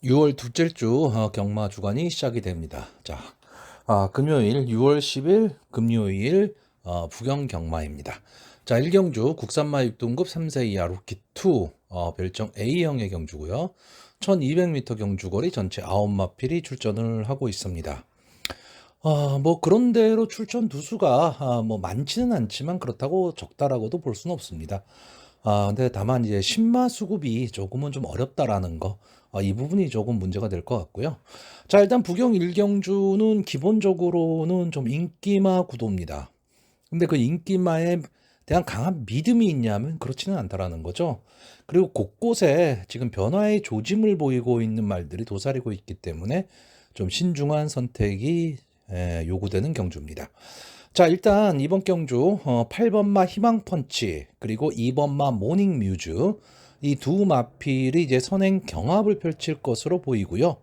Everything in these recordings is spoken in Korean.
6월 둘째 주 경마 주간이 시작이 됩니다. 자, 금요일 6월 10일 금요일 부경 경마입니다. 자, 1경주 국산마 6등급 3세 이하 루키 2 별정 A형의 경주고요. 1200m 경주거리 전체 9마필이 출전을 하고 있습니다. 뭐 그런대로 출전 두수가 뭐 많지는 않지만 그렇다고 적다라고도 볼 수는 없습니다. 근데 다만 이제 신마 수급이 조금은 좀 어렵다라는 거, 이 부분이 조금 문제가 될 것 같고요. 자, 일단 부경 1경주는 기본적으로는 좀 인기마 구도입니다. 근데 그 인기마에 대한 강한 믿음이 있냐면 그렇지는 않다라는 거죠. 그리고 곳곳에 지금 변화의 조짐을 보이고 있는 말들이 도사리고 있기 때문에 좀 신중한 선택이 요구되는 경주입니다. 자, 일단 이번 경주 8번마 희망펀치 그리고 2번마 모닝뮤즈 이 두 마필이 이제 선행 경합을 펼칠 것으로 보이고요.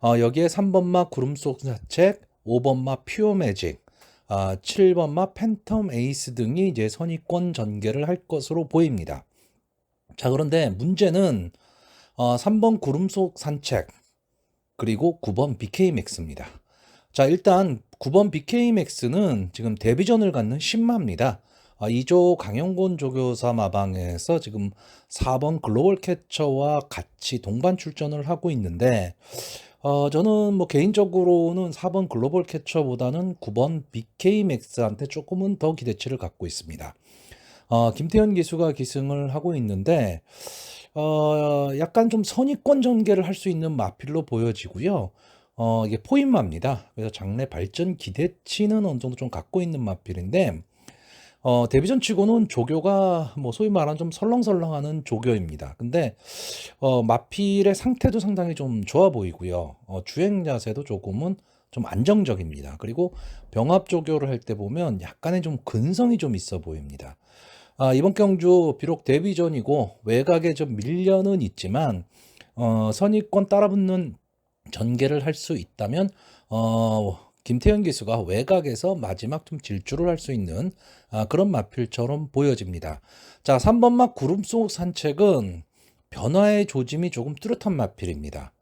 여기에 3번마 구름속 사책, 5번마 퓨어매직, 7번마 팬텀 에이스 등이 이제 선의권 전개를 할 것으로 보입니다. 자, 그런데 문제는 3번 구름속 산책 그리고 9번 BK맥스입니다. 자, 일단 9번 BK맥스는 지금 데뷔전을 갖는 신마입니다. 2조 강영곤 조교사 마방에서 지금 4번 글로벌 캐쳐와 같이 동반 출전을 하고 있는데 저는 뭐 개인적으로는 4번 글로벌 캐쳐보다는 9번 BK맥스한테 조금은 더 기대치를 갖고 있습니다. 김태현 기수가 기승을 하고 있는데 약간 좀 선의권 전개를 할 수 있는 마필로 보여지고요. 이게 포인마입니다. 그래서 장래 발전 기대치는 어느 정도 좀 갖고 있는 마필인데 데뷔전 치고는 조교가 뭐 소위 말하는 좀 설렁설렁하는 조교입니다. 근데 마필의 상태도 상당히 좀 좋아 보이고요. 주행 자세도 조금은 좀 안정적입니다. 그리고 병합 조교를 할 때 보면 약간의 좀 근성이 좀 있어 보입니다. 이번 경주 비록 데뷔전이고 외곽에 좀 밀려는 있지만 선의권 따라붙는 전개를 할 수 있다면 김태현 기수가 외곽에서 마지막 좀 질주를 할 수 있는 그런 마필처럼 보여집니다. 자, 3번마 구름속 산책은 변화의 조짐이 조금 뚜렷한 마필입니다.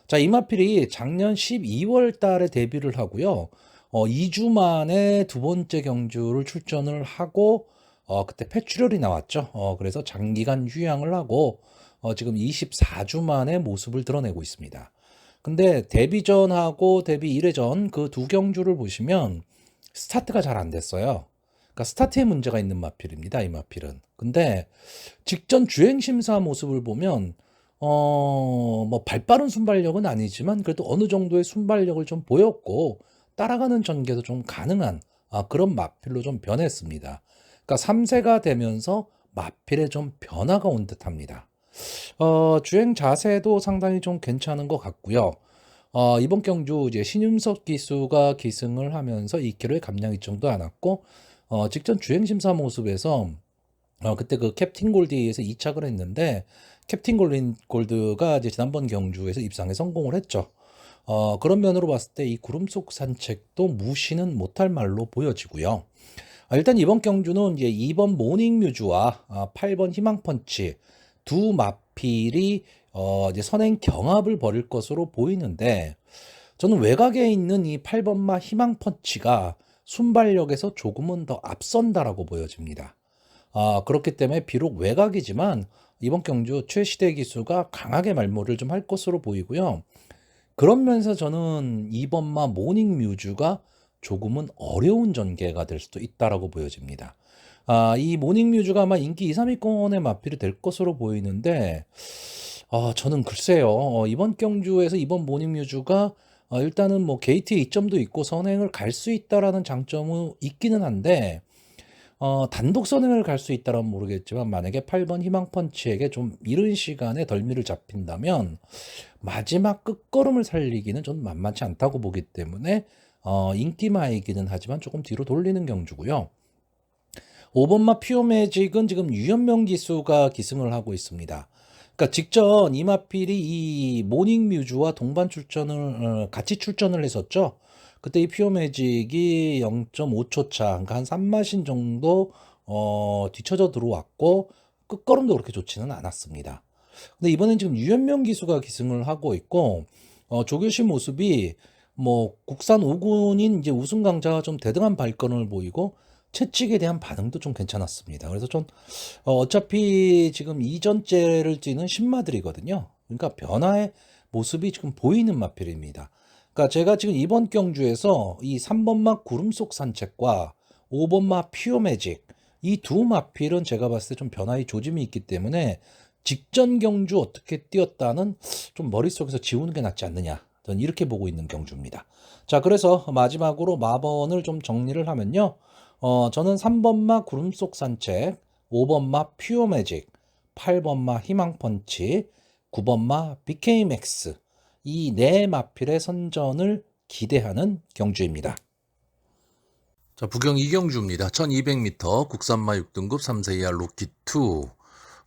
자, 이 마필이 작년 12월 달에 데뷔를 하고요. 2주 만에 두 번째 경주를 출전을 하고 그때 폐출혈이 나왔죠. 그래서 장기간 휴양을 하고 지금 24주 만에 모습을 드러내고 있습니다. 근데 데뷔전하고 데뷔 1회전 그 두 경주를 보시면 스타트가 잘 안 됐어요. 그러니까 스타트에 문제가 있는 마필입니다, 이 마필은. 근데 직전 주행 심사 모습을 보면 뭐 발빠른 순발력은 아니지만 그래도 어느 정도의 순발력을 좀 보였고 따라가는 전개도 좀 가능한 그런 마필로 좀 변했습니다. 그러니까 3세가 되면서 마필에 좀 변화가 온 듯합니다. 주행 자세도 상당히 좀 괜찮은 것 같고요. 이번 경주 이제 신윤석 기수가 기승을 하면서 2kg의 감량 이점도 안 왔고 직전 주행 심사 모습에서 그때 그 캡틴 골드에서 2착을 했는데 캡틴 골드가 이제 지난번 경주에서 입상에 성공을 했죠. 그런 면으로 봤을 때 이 구름 속 산책도 무시는 못할 말로 보여지고요. 일단 이번 경주는 이제 2번 모닝뮤즈와 8번 희망펀치 두 마필이 이제 선행 경합을 벌일 것으로 보이는데 저는 외곽에 있는 이 8번마 희망펀치가 순발력에서 조금은 더 앞선다라고 보여집니다. 그렇기 때문에 비록 외곽이지만 이번 경주 최시대 기수가 강하게 말모를 좀 할 것으로 보이고요. 그런 면에서 저는 2번마 모닝뮤즈가 조금은 어려운 전개가 될 수도 있다라고 보여집니다. 이 모닝뮤즈가 아마 인기 2, 3위권의 마필이 될 것으로 보이는데 저는 글쎄요. 이번 경주에서 이번 모닝뮤즈가 일단은 뭐 게이트에 이점도 있고 선행을 갈 수 있다라는 장점은 있기는 한데 단독 선행을 갈 수 있다면 모르겠지만 만약에 8번 희망펀치에게 좀 이른 시간에 덜미를 잡힌다면 마지막 끝걸음을 살리기는 좀 만만치 않다고 보기 때문에 인기마이기는 하지만 조금 뒤로 돌리는 경주고요. 5번마 퓨어매직은 지금 유현명 기수가 기승을 하고 있습니다. 그러니까 직전 이마필이 이 모닝뮤즈와 동반 출전을 같이 출전을 했었죠. 그때 이 퓨어매직이 0.5초 차, 그러니까 한 3마신 정도 뒤쳐져 들어왔고 끝걸음도 그렇게 좋지는 않았습니다. 근데 이번엔 지금 유현명 기수가 기승을 하고 있고, 조교시 모습이 뭐 국산 5군인 이제 우승 강자와 좀 대등한 발걸음을 보이고 채찍에 대한 반응도 좀 괜찮았습니다. 그래서 좀 어차피 지금 이전째를 찌는 신마들이거든요. 그러니까 변화의 모습이 지금 보이는 마필입니다. 그러니까 제가 지금 이번 경주에서 이 3번마 구름 속 산책과 5번마 퓨어 매직 이 두 마필은 제가 봤을 때 좀 변화의 조짐이 있기 때문에 직전 경주 어떻게 뛰었다는 좀 머릿속에서 지우는 게 낫지 않느냐. 저는 이렇게 보고 있는 경주입니다. 자, 그래서 마지막으로 마번을 좀 정리를 하면요. 저는 3번마 구름 속 산책, 5번마 퓨어 매직, 8번마 희망 펀치, 9번마 BKMX 이 네 마필의 선전을 기대하는 경주입니다. 자, 부경 이경주입니다. 1200m 국산마 6등급 3세 이하 루키2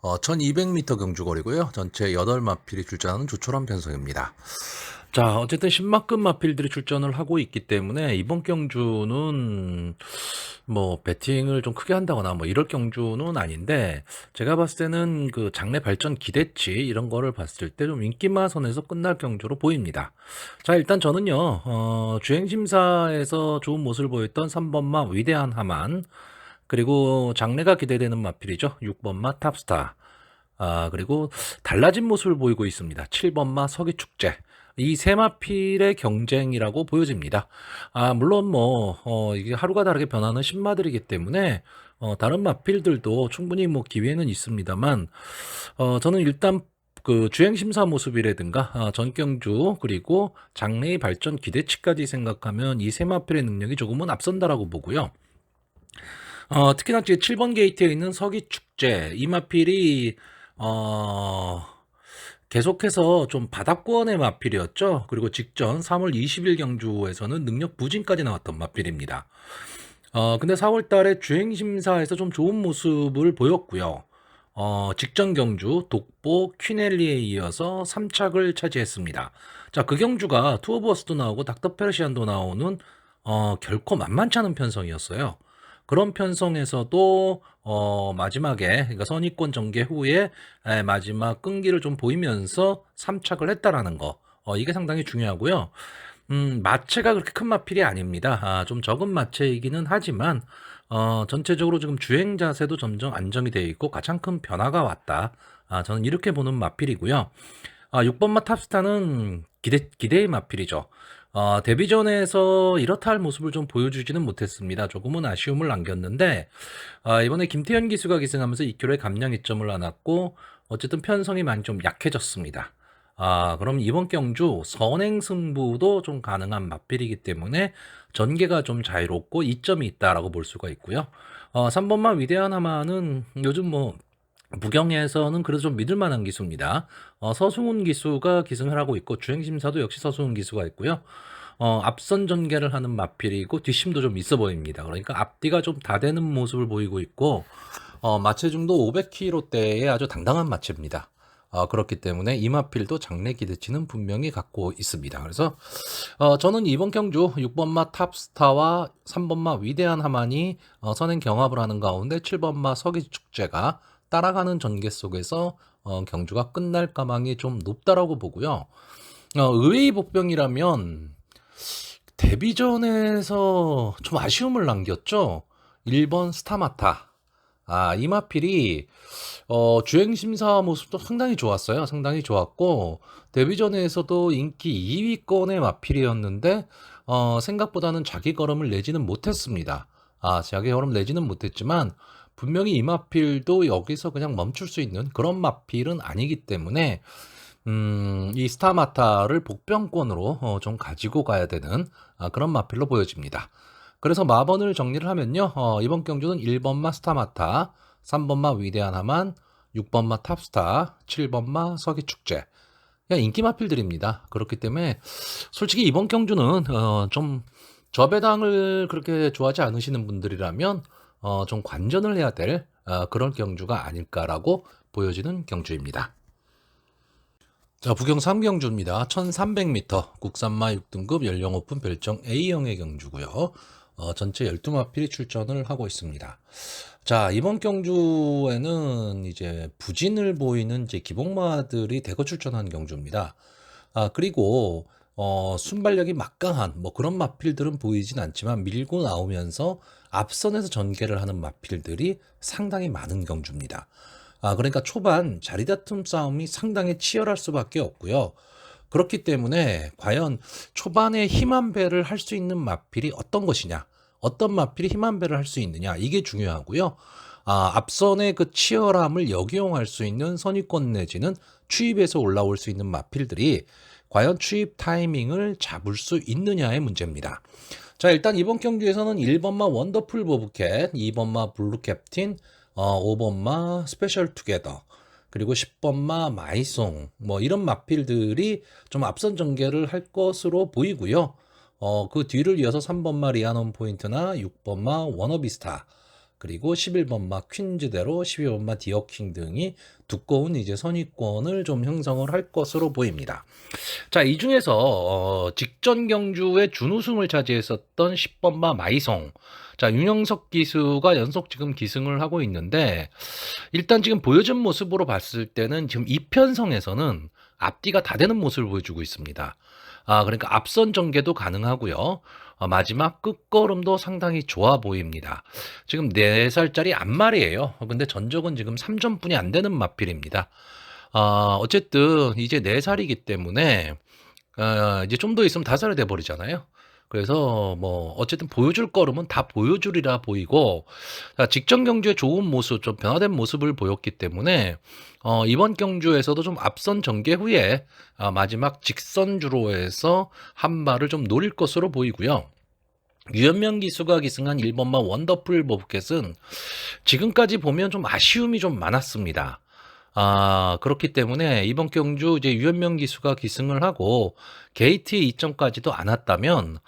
1200m 경주거리고요. 전체 8마필이 출전하는 조촐한 편성입니다. 자, 어쨌든 10마급 마필들이 출전을 하고 있기 때문에 이번 경주는 뭐 배팅을 좀 크게 한다거나 뭐 이럴 경주는 아닌데, 제가 봤을 때는 그 장래 발전 기대치 이런 거를 봤을 때 좀 인기마 선에서 끝날 경주로 보입니다. 자, 일단 저는요, 주행심사에서 좋은 모습을 보였던 3번마 위대한 하만, 그리고 장래가 기대되는 마필이죠. 6번마 탑스타. 그리고 달라진 모습을 보이고 있습니다. 7번마 서기축제. 이 세 마필의 경쟁이라고 보여집니다. 물론 이게 하루가 다르게 변하는 신마들이기 때문에 다른 마필들도 충분히 뭐 기회는 있습니다만, 저는 일단 그 주행심사 모습이라든가 전경주 그리고 장래의 발전 기대치까지 생각하면 이 세 마필의 능력이 조금은 앞선다라고 보고요. 특히나 7번 게이트에 있는 서기축제 이 마필이 계속해서 좀 바닥권의 마필이었죠. 그리고 직전 3월 20일 경주에서는 능력 부진까지 나왔던 마필입니다. 근데 4월 달에 주행심사에서 좀 좋은 모습을 보였고요. 직전 경주 독보 퀴넬리에 이어서 3착을 차지했습니다. 자, 그 경주가 투어버스도 나오고 닥터페르시안도 나오는 결코 만만치 않은 편성이었어요. 그런 편성에서도 마지막에, 그러니까 선입권 전개 후에 마지막 끈기를 좀 보이면서 3착을 했다라는 거, 이게 상당히 중요하고요. 마체가 그렇게 큰 마필이 아닙니다. 좀 적은 마체이기는 하지만 전체적으로 지금 주행 자세도 점점 안정이 되어 있고 가장 큰 변화가 왔다. 저는 이렇게 보는 마필이고요. 6번마 탑스타는 기대의 마필이죠. 데뷔전에서 이렇다 할 모습을 좀 보여주지는 못했습니다. 조금은 아쉬움을 남겼는데, 이번에 김태현 기수가 기승하면서 2km의 감량 2점을 안았고, 어쨌든 편성이 많이 좀 약해졌습니다. 그럼 이번 경주 선행 승부도 좀 가능한 마필이기 때문에 전개가 좀 자유롭고 이점이 있다라고 볼 수가 있고요. 3번마 위대한 하마는 요즘 부경에서는 그래도 좀 믿을 만한 기수입니다. 서승훈 기수가 기승을 하고 있고 주행심사도 역시 서승훈 기수가 있고요. 앞선 전개를 하는 마필이고 뒷심도 좀 있어 보입니다. 그러니까 앞뒤가 좀 다 되는 모습을 보이고 있고, 마체중도 500km대의 아주 당당한 마체입니다. 그렇기 때문에 이 마필도 장래 기대치는 분명히 갖고 있습니다. 그래서 저는 이번 경주 6번마 탑스타와 3번마 위대한 하만이 선행 경합을 하는 가운데 7번마 서기축제가 따라가는 전개 속에서 경주가 끝날 가망이 좀 높다라고 보고요. 의외의 복병이라면 데뷔전에서 좀 아쉬움을 남겼죠. 1번 스타마타. 이 마필이 주행심사 모습도 상당히 좋았어요. 상당히 좋았고 데뷔전에서도 인기 2위권의 마필이었는데 생각보다는 자기 걸음을 내지는 못했습니다. 자기 걸음 내지는 못했지만 분명히 이 마필도 여기서 그냥 멈출 수 있는 그런 마필은 아니기 때문에 이 스타마타를 복병권으로 좀 가지고 가야 되는 그런 마필로 보여집니다. 그래서 마번을 정리를 하면요. 이번 경주는 1번마 스타마타, 3번마 위대한 하만, 6번마 탑스타, 7번마 서기축제. 그냥 인기 마필들입니다. 그렇기 때문에 솔직히 이번 경주는 좀 저배당을 그렇게 좋아하지 않으시는 분들이라면 좀 관전을 해야 될 그런 경주가 아닐까라고 보여지는 경주입니다. 자, 부경 3경주입니다. 1300m 국산마 6등급 연령 오픈 별정 A형의 경주고요. 전체 12마필이 출전을 하고 있습니다. 자, 이번 경주에는 이제 부진을 보이는 이제 기복마들이 대거 출전한 경주입니다. 그리고 순발력이 막강한 뭐 그런 마필들은 보이진 않지만 밀고 나오면서 앞선에서 전개를 하는 마필들이 상당히 많은 경주입니다. 그러니까 초반 자리 다툼 싸움이 상당히 치열할 수밖에 없고요. 그렇기 때문에 과연 초반에 힘 한 배를 할 수 있는 마필이 어떤 것이냐, 어떤 마필이 힘 한 배를 할 수 있느냐, 이게 중요하고요. 앞선의 그 치열함을 역이용할 수 있는 선입권 내지는 추입에서 올라올 수 있는 마필들이 과연 추입 타이밍을 잡을 수 있느냐의 문제입니다. 자, 일단 이번 경기에서는 1번마 원더풀 보브캣, 2번마 블루 캡틴, 5번마 스페셜 투게더, 그리고 10번마 마이송, 뭐 이런 마필들이 좀 앞선 전개를 할 것으로 보이고요. 그 뒤를 이어서 3번마 리아논 포인트나 6번마 워너비스타, 그리고 11번마 퀸즈대로, 12번마 디어킹 등이 두꺼운 이제 선입권을 좀 형성을 할 것으로 보입니다. 자, 이 중에서 직전 경주에 준우승을 차지했었던 10번마 마이송. 자, 윤영석 기수가 연속 지금 기승을 하고 있는데, 일단 지금 보여준 모습으로 봤을 때는 지금 이편성에서는 앞뒤가 다 되는 모습을 보여주고 있습니다. 그러니까 앞선 전개도 가능하고요. 마지막 끝걸음도 상당히 좋아 보입니다. 지금 4살짜리 앞말이에요. 근데 전적은 지금 3점뿐이 안 되는 마필입니다. 어쨌든 이제 4살이기 때문에 이제 좀 더 있으면 5살이 돼 버리잖아요. 그래서 뭐 어쨌든 보여줄 걸음은 다 보여주리라 보이고, 직전 경주에 좋은 모습, 좀 변화된 모습을 보였기 때문에 이번 경주에서도 좀 앞선 전개 후에 마지막 직선 주로에서 한 발을 좀 노릴 것으로 보이고요. 유현명 기수가 기승한 1번마 원더풀 보브캣은 지금까지 보면 좀 아쉬움이 좀 많았습니다. 그렇기 때문에 이번 경주 이제 유현명 기수가 기승을 하고 게이트의 이점까지도 안 왔다면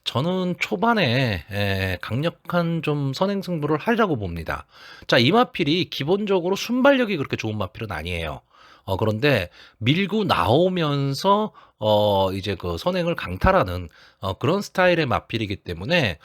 저는 초반에 강력한 좀 선행 승부를 하려고 봅니다. 자, 이 마필이 기본적으로 순발력이 그렇게 좋은 마필은 아니에요. 그런데 밀고 나오면서 이제 그 선행을 강탈하는 그런 스타일의 마필이기 때문에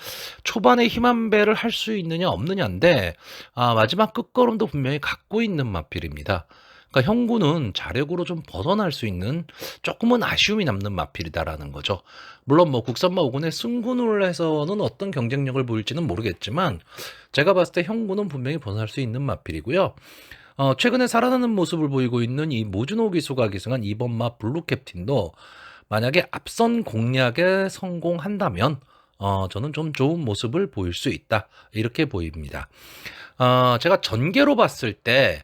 초반에 힘 한 배를 할 수 있느냐 없느냐인데, 마지막 끝걸음도 분명히 갖고 있는 마필입니다. 그러니까 형구는 자력으로 좀 벗어날 수 있는 조금은 아쉬움이 남는 마필이다라는 거죠. 물론 뭐 국산마 5군의 승군을 해서는 어떤 경쟁력을 보일지는 모르겠지만, 제가 봤을 때 형구는 분명히 벗어날 수 있는 마필이고요. 최근에 살아나는 모습을 보이고 있는 이 모준호 기수가 기승한 2번마 블루 캡틴도 만약에 앞선 공략에 성공한다면 저는 좀 좋은 모습을 보일 수 있다, 이렇게 보입니다. 제가 전개로 봤을 때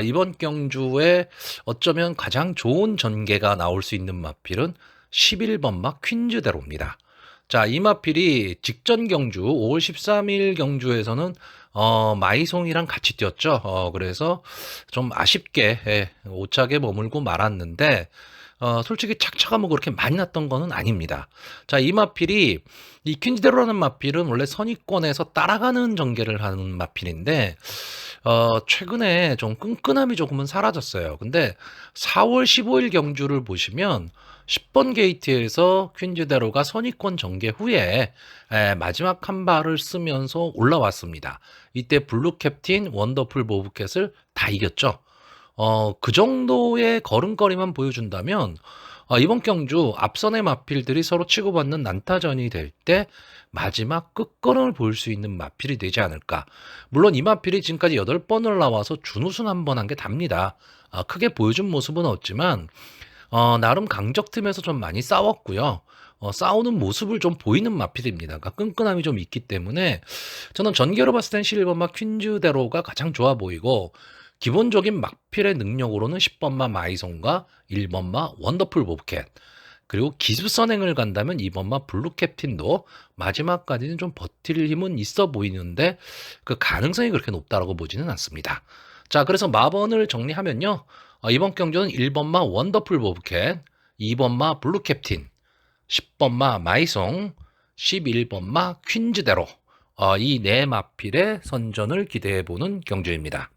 이번 경주에 어쩌면 가장 좋은 전개가 나올 수 있는 마필은 11번마 퀸즈대로입니다. 자, 이 마필이 직전 경주 5월 13일 경주에서는 마이송이랑 같이 뛰었죠. 그래서 좀 아쉽게 오차게 머물고 말았는데, 솔직히 착차가 뭐 그렇게 많이 났던 거는 아닙니다. 자, 이 마필이, 이 퀸즈대로라는 마필은 원래 선입권에서 따라가는 전개를 하는 마필인데, 최근에 좀 끈끈함이 조금은 사라졌어요. 근데 4월 15일 경주를 보시면 10번 게이트에서 퀸즈대로가 선입권 전개 후에 마지막 한 발을 쓰면서 올라왔습니다. 이때 블루 캡틴, 원더풀 보브캣을 다 이겼죠. 그 정도의 걸음걸이만 보여준다면 이번 경주 앞선의 마필들이 서로 치고받는 난타전이 될 때 마지막 끝걸음을 볼 수 있는 마필이 되지 않을까. 물론 이 마필이 지금까지 8번을 나와서 준우승 한 번 한 게 답니다. 크게 보여준 모습은 없지만 나름 강적 틈에서 좀 많이 싸웠고요. 싸우는 모습을 좀 보이는 마필입니다. 그러니까 끈끈함이 좀 있기 때문에 저는 전개로 봤을 땐 11번마 퀸즈대로가 가장 좋아 보이고, 기본적인 막필의 능력으로는 10번마 마이송과 1번마 원더풀 보브캣, 그리고 기습 선행을 간다면 2번마 블루 캡틴도 마지막까지는 좀 버틸 힘은 있어 보이는데 그 가능성이 그렇게 높다라고 보지는 않습니다. 자, 그래서 마번을 정리하면요. 이번 경주는 1번마 원더풀 보브캣, 2번마 블루 캡틴, 10번마 마이송, 11번마 퀸즈대로, 이 네 마필의 선전을 기대해보는 경주입니다.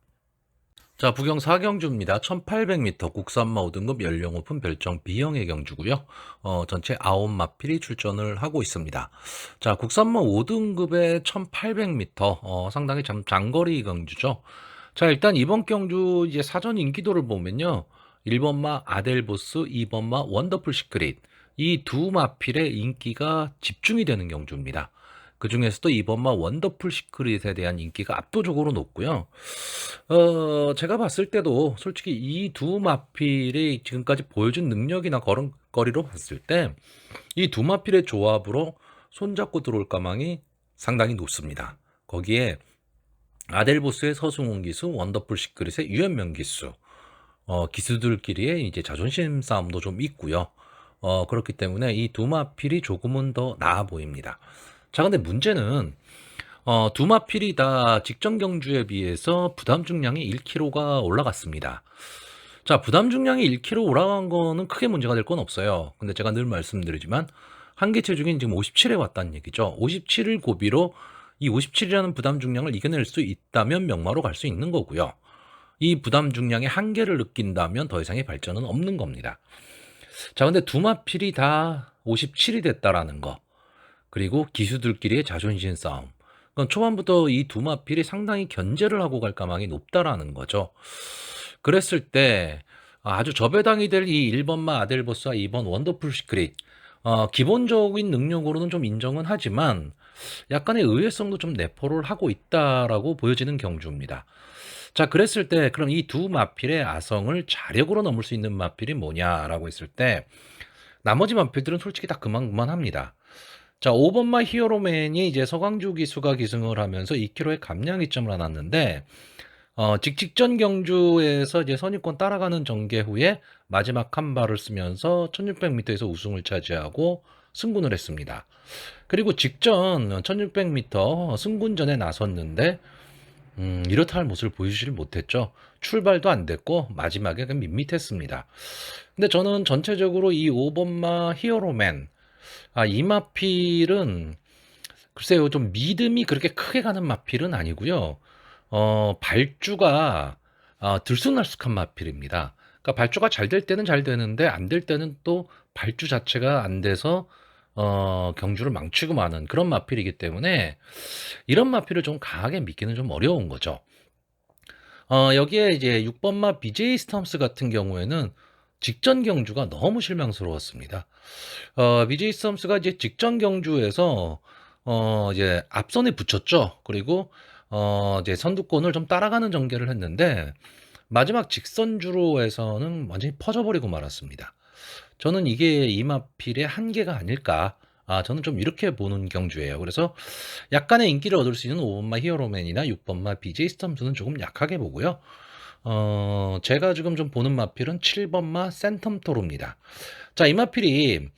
자, 부경 4경주입니다. 1800m 국산마 5등급 연령 오픈 별정 B형의 경주고요. 전체 9마필이 출전을 하고 있습니다. 자, 국산마 5등급의 1800m, 상당히 참 장거리 경주죠. 자, 일단 이번 경주 이제 사전 인기도를 보면요. 1번마 아델보스, 2번마 원더풀 시크릿. 이 두 마필의 인기가 집중이 되는 경주입니다. 그 중에서도 2번마 원더풀 시크릿에 대한 인기가 압도적으로 높고요. 제가 봤을 때도 솔직히 이 두 마필이 지금까지 보여준 능력이나 걸음걸이로 봤을 때 이 두 마필의 조합으로 손잡고 들어올 가망이 상당히 높습니다. 거기에 아델보스의 서승훈 기수, 원더풀 시크릿의 유현명 기수, 기수들끼리의 이제 자존심 싸움도 좀 있고요. 그렇기 때문에 이 두 마필이 조금은 더 나아 보입니다. 자, 근데 문제는 두 마필이 다 직전 경주에 비해서 부담 중량이 1kg가 올라갔습니다. 자, 부담 중량이 1kg 올라간 거는 크게 문제가 될 건 없어요. 근데 제가 늘 말씀드리지만 한계 체중이 지금 57에 왔다는 얘기죠. 57을 고비로 이 57이라는 부담 중량을 이겨낼 수 있다면 명마로 갈 수 있는 거고요. 이 부담 중량의 한계를 느낀다면 더 이상의 발전은 없는 겁니다. 자, 근데 두 마필이 다 57이 됐다라는 거. 그리고 기수들끼리의 자존심 싸움. 그럼 초반부터 이 두 마필이 상당히 견제를 하고 갈 가망이 높다라는 거죠. 그랬을 때 아주 저배당이 될 이 1번마 아델보스와 2번 원더풀 시크릿, 기본적인 능력으로는 좀 인정은 하지만 약간의 의외성도 좀 내포를 하고 있다라고 보여지는 경주입니다. 자, 그랬을 때 그럼 이 두 마필의 아성을 자력으로 넘을 수 있는 마필이 뭐냐라고 했을 때 나머지 마필들은 솔직히 다 그만합니다. 자, 5번마 히어로맨이 이제 서광주 기수가 기승을 하면서 2kg의 감량 이점을 안았는데, 직전 경주에서 이제 선입권 따라가는 전개 후에 마지막 한 발을 쓰면서 1600m에서 우승을 차지하고 승군을 했습니다. 그리고 직전 1600m 승군전에 나섰는데, 이렇다 할 모습을 보여주질 못했죠. 출발도 안 됐고, 마지막에 그냥 밋밋했습니다. 근데 저는 전체적으로 이 5번마 히어로맨, 이 마필은 글쎄요, 좀 믿음이 그렇게 크게 가는 마필은 아니고요. 발주가 들쑥날쑥한 마필입니다. 그러니까 발주가 잘 될 때는 잘 되는데 안 될 때는 또 발주 자체가 안 돼서 경주를 망치고 마는 그런 마필이기 때문에 이런 마필을 좀 강하게 믿기는 좀 어려운 거죠. 여기에 이제 6번마 BJ 스톰스 같은 경우에는 직전 경주가 너무 실망스러웠습니다. BJ 스톰스가 이제 직전 경주에서 이제 앞선에 붙였죠. 그리고 이제 선두권을 좀 따라가는 전개를 했는데 마지막 직선주로에서는 완전히 퍼져버리고 말았습니다. 저는 이게 이마필의 한계가 아닐까. 저는 좀 이렇게 보는 경주예요. 그래서 약간의 인기를 얻을 수 있는 5번마 히어로맨이나 6번마 BJ 스톰스는 조금 약하게 보고요. 제가 지금 좀 보는 마필은 7번마 센텀토르입니다. 자, 이 마필이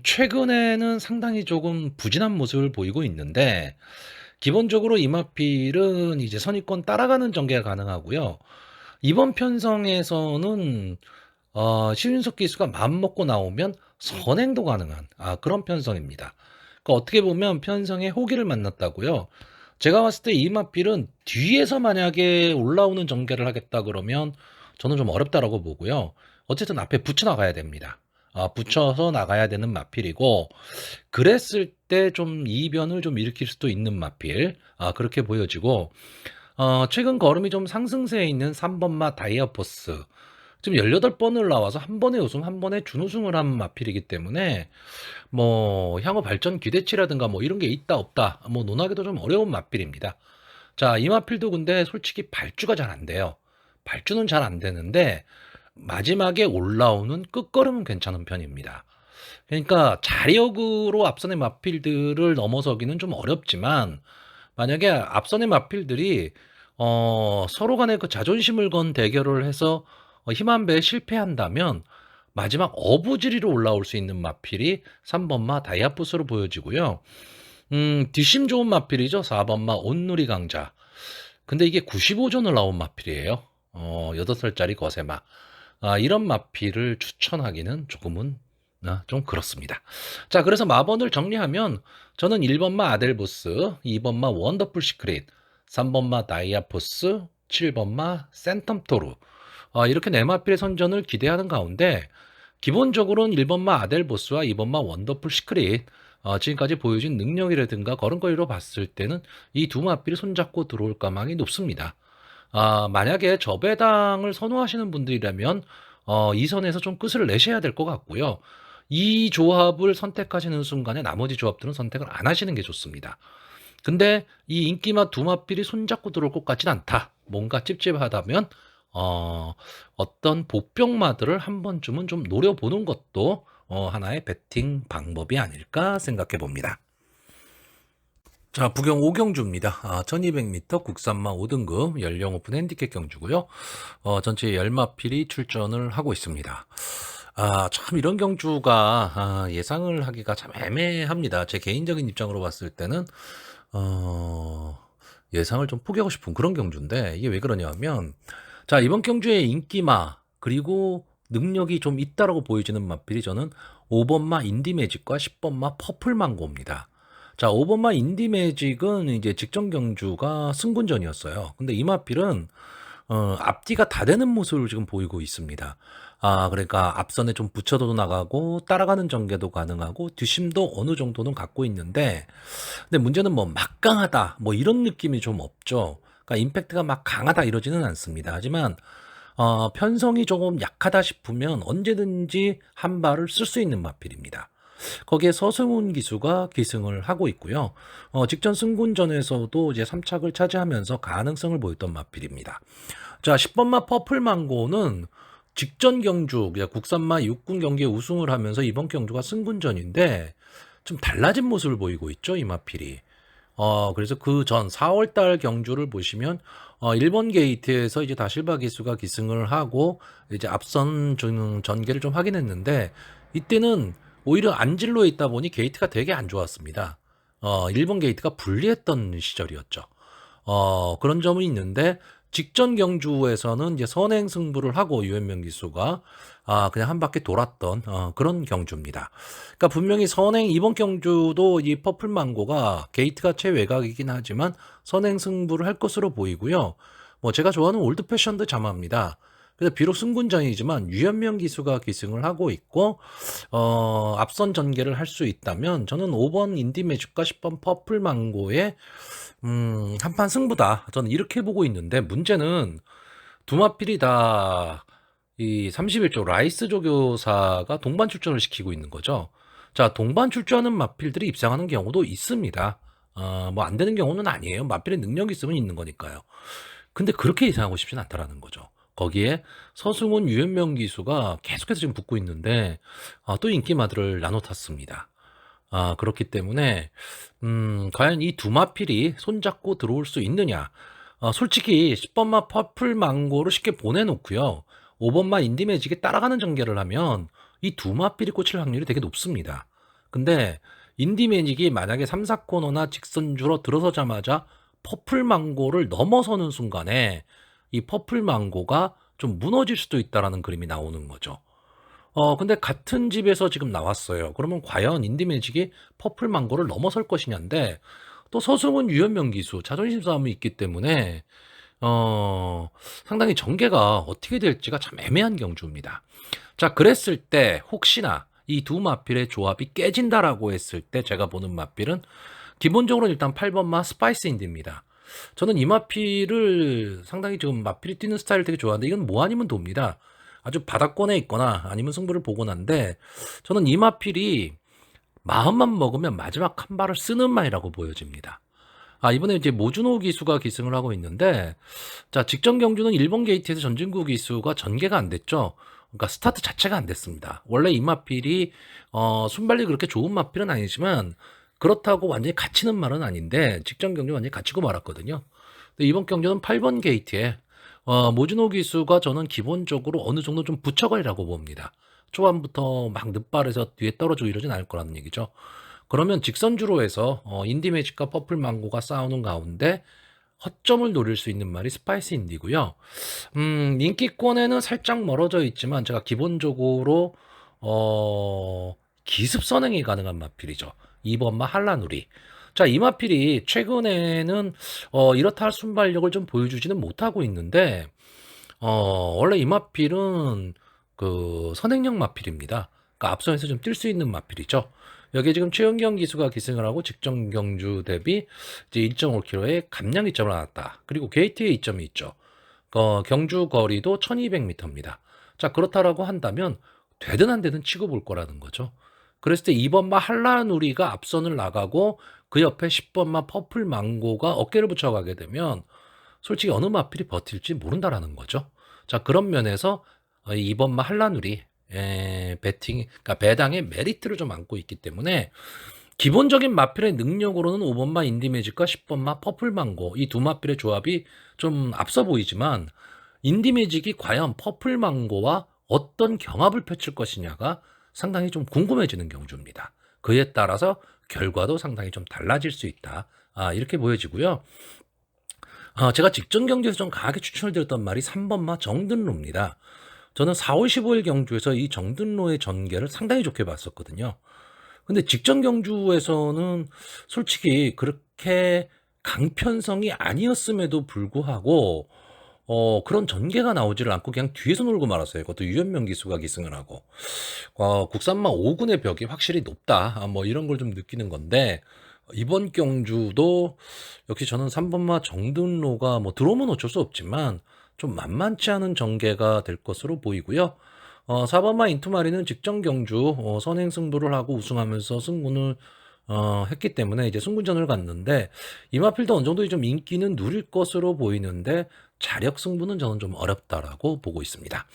최근에는 상당히 조금 부진한 모습을 보이고 있는데 기본적으로 이 마필은 이제 선입권 따라가는 전개가 가능하고요. 이번 편성에서는 신윤석 기수가 마음먹고 나오면 선행도 가능한 그런 편성입니다. 그러니까 어떻게 보면 편성의 호기를 만났다고요. 제가 봤을 때 이 마필은 뒤에서 만약에 올라오는 전개를 하겠다 그러면 저는 좀 어렵다라고 보고요. 어쨌든 앞에 붙여 나가야 됩니다. 붙여서 나가야 되는 마필이고 그랬을 때 좀 이변을 좀 일으킬 수도 있는 마필 그렇게 보여지고 최근 걸음이 좀 상승세에 있는 3번마 다이아포스 지금 18번을 나와서 한 번에 우승, 한 번에 준우승을 한 마필이기 때문에 뭐 향후 발전 기대치라든가 뭐 이런 게 있다 없다 뭐 논하기도 좀 어려운 마필입니다. 자, 이 마필도 근데 솔직히 발주가 잘 안 돼요. 발주는 잘 안 되는데 마지막에 올라오는 끝걸음은 괜찮은 편입니다. 그러니까 자력으로 앞선의 마필들을 넘어서기는 좀 어렵지만 만약에 앞선의 마필들이 서로 간에 그 자존심을 건 대결을 해서 힘 한 배에 실패한다면 마지막 어부지리로 올라올 수 있는 마필이 3번마 다이아포스로 보여지고요. 뒷심 좋은 마필이죠. 4번마 온누리 강자. 근데 이게 95전을 나온 마필이에요. 8살짜리 거세마. 이런 마필을 추천하기는 조금은 좀 그렇습니다. 자, 그래서 마번을 정리하면 저는 1번마 아델보스, 2번마 원더풀 시크릿, 3번마 다이아포스, 7번마 센텀토르. 이렇게 네 마필의 선전을 기대하는 가운데 기본적으로는 1번마 아델보스와 2번마 원더풀 시크릿, 지금까지 보여준 능력이라든가 걸음걸이로 봤을 때는 이 두 마필이 손잡고 들어올 가망이 높습니다. 만약에 저배당을 선호하시는 분들이라면 이 선에서 좀 끝을 내셔야 될 것 같고요. 이 조합을 선택하시는 순간에 나머지 조합들은 선택을 안 하시는 게 좋습니다. 근데 이 인기마 두 마필이 손잡고 들어올 것 같진 않다. 뭔가 찝찝하다면 어떤 보병마들을 한 번쯤은 좀 노려보는 것도 하나의 배팅 방법이 아닐까 생각해 봅니다. 자, 부경 5경주입니다. 1200m 국산마 5등급 연령 오픈 핸디캡 경주고요. 전체 10마필이 출전을 하고 있습니다. 참 이런 경주가 예상을 하기가 참 애매합니다. 제 개인적인 입장으로 봤을 때는 예상을 좀 포기하고 싶은 그런 경주인데 이게 왜 그러냐면 자, 이번 경주의 인기마 그리고 능력이 좀 있다라고 보여지는 마필이 저는 5번마 인디매직과 10번마 퍼플망고입니다. 자, 5번마 인디매직은 이제 직전 경주가 승군전이었어요. 근데 이 마필은 앞뒤가 다 되는 모습을 지금 보이고 있습니다. 그러니까 앞선에 좀 붙여도 나가고 따라가는 전개도 가능하고 뒷심도 어느 정도는 갖고 있는데 근데 문제는 뭐 막강하다 뭐 이런 느낌이 좀 없죠. 그러니까 임팩트가 막 강하다 이러지는 않습니다. 하지만 편성이 조금 약하다 싶으면 언제든지 한 발을 쓸 수 있는 마필입니다. 거기에 서승훈 기수가 기승을 하고 있고요. 직전 승군전에서도 이제 3착을 차지하면서 가능성을 보였던 마필입니다. 자, 10번마 퍼플망고는 직전 경주, 국산마 6군 경기에 우승을 하면서 이번 경주가 승군전인데 좀 달라진 모습을 보이고 있죠, 이 마필이. 그래서 그 전 4월달 경주를 보시면 1번 게이트에서 이제 다실바 기수가 기승을 하고 이제 앞선 전개를 좀 확인했는데 이때는 오히려 안질로에 있다 보니 게이트가 되게 안 좋았습니다. 1번 게이트가 불리했던 시절이었죠. 그런 점은 있는데 직전 경주에서는 이제 선행 승부를 하고 유현명 기수가 그냥 한 바퀴 돌았던 그런 경주입니다. 그러니까 분명히 선행 이번 경주도 이 퍼플망고가 게이트가 최외곽이긴 하지만 선행 승부를 할 것으로 보이고요. 뭐 제가 좋아하는 올드 패션드 자마입니다. 그래서 비록 승군전이지만 유현명 기수가 기승을 하고 있고 앞선 전개를 할 수 있다면 저는 5번 인디매직과 10번 퍼플망고의 한판 승부다. 저는 이렇게 보고 있는데 문제는 두 마필이 다 이 31조 라이스 조교사가 동반 출전을 시키고 있는 거죠. 자, 동반 출전하는 마필들이 입상하는 경우도 있습니다. 뭐 안 되는 경우는 아니에요. 마필의 능력이 있으면 있는 거니까요. 근데 그렇게 예상하고 싶진 않다라는 거죠. 거기에 서승훈, 유현명 기수가 계속해서 지금 붙고 있는데 또 인기마들을 나눠 탔습니다. 그렇기 때문에 과연 이 두 마필이 손잡고 들어올 수 있느냐? 솔직히 10번마 퍼플 망고를 쉽게 보내놓고요. 5번마 인디매직에 따라가는 전개를 하면 이 두 마필이 꽂힐 확률이 되게 높습니다. 근데 인디매직이 만약에 3, 4코너나 직선주로 들어서자마자 퍼플 망고를 넘어서는 순간에 이 퍼플 망고가 좀 무너질 수도 있다라는 그림이 나오는 거죠. 근데 같은 집에서 지금 나왔어요. 그러면 과연 인디매직이 퍼플 망고를 넘어설 것이냐인데 또 서승훈 유현명 기수 자존심 싸움이 있기 때문에 상당히 전개가 어떻게 될지가 참 애매한 경주입니다. 자, 그랬을 때 혹시나 이 두 마필의 조합이 깨진다라고 했을 때 제가 보는 마필은 기본적으로 일단 8번마 스파이스 인디입니다. 저는 이 마필을 상당히 지금 마필이 뛰는 스타일을 되게 좋아하는데 이건 뭐 아니면 돕니다. 아주 바닥권에 있거나 아니면 승부를 보곤 한데 저는 이 마필이 마음만 먹으면 마지막 한 발을 쓰는 마이라고 보여집니다. 이번에 이제 모준호 기수가 기승을 하고 있는데 자, 직전 경주는 1번 게이트에서 전진구 기수가 전개가 안 됐죠. 그러니까 스타트 자체가 안 됐습니다. 원래 이 마필이 순발력이 그렇게 좋은 마필은 아니지만 그렇다고 완전히 갇히는 말은 아닌데 직전 경주 완전히 갇히고 말았거든요. 근데 이번 경주는 8번 게이트에 모준호 기수가 저는 기본적으로 어느 정도 좀 붙여가리라고 봅니다. 초반부터 막 늑발해서 뒤에 떨어지고 이러진 않을 거라는 얘기죠. 그러면 직선주로 해서 인디매직과 퍼플망고가 싸우는 가운데 허점을 노릴 수 있는 말이 스파이스 인디고요. 인기권에는 살짝 멀어져 있지만 제가 기본적으로 기습 선행이 가능한 마필이죠. 2번마 한라누리. 자, 이마필이 최근에는 이렇다 할 순발력을 좀 보여주지는 못하고 있는데 원래 이마필은 그 선행형 마필입니다. 그러니까 앞선에서 좀 뛸 수 있는 마필이죠. 여기에 지금 최은경 기수가 기승을 하고 직전 경주 대비 이제 1.5km의 감량 이점을 얻었다. 그리고 게이트의 이점이 있죠. 경주 거리도 1200m입니다. 자, 그렇다라고 한다면 되든 안 되든 치고 볼 거라는 거죠. 그랬을 때 2번마 한라누리가 앞선을 나가고 그 옆에 10번마 퍼플 망고가 어깨를 붙여가게 되면 솔직히 어느 마필이 버틸지 모른다라는 거죠. 자, 그런 면에서 2번마 한라누리 배팅, 그러니까 배당의 메리트를 좀 안고 있기 때문에 기본적인 마필의 능력으로는 5번마 인디매직과 10번마 퍼플망고 이 두 마필의 조합이 좀 앞서 보이지만 인디매직이 과연 퍼플망고와 어떤 경합을 펼칠 것이냐가 상당히 좀 궁금해지는 경주입니다. 그에 따라서 결과도 상당히 좀 달라질 수 있다. 이렇게 보여지고요. 제가 직전 경주에서 좀 강하게 추천을 드렸던 말이 3번마 정든로입니다. 저는 4월 15일 경주에서 이 정든로의 전개를 상당히 좋게 봤었거든요. 근데 직전 경주에서는 솔직히 그렇게 강편성이 아니었음에도 불구하고 그런 전개가 나오지를 않고 그냥 뒤에서 놀고 말았어요. 그것도 유현명 기수가 기승을 하고 국산마 5군의 벽이 확실히 높다. 뭐 이런 걸 좀 느끼는 건데 이번 경주도 역시 저는 3번마 정든로가 뭐 들어오면 어쩔 수 없지만 좀 만만치 않은 전개가 될 것으로 보이고요. 4번마 인투마리는 직전 경주 선행 승부를 하고 우승하면서 승군을 했기 때문에 이제 승군전을 갔는데 이마필도 어느 정도 좀 인기는 누릴 것으로 보이는데 자력 승부는 저는 좀 어렵다라고 보고 있습니다.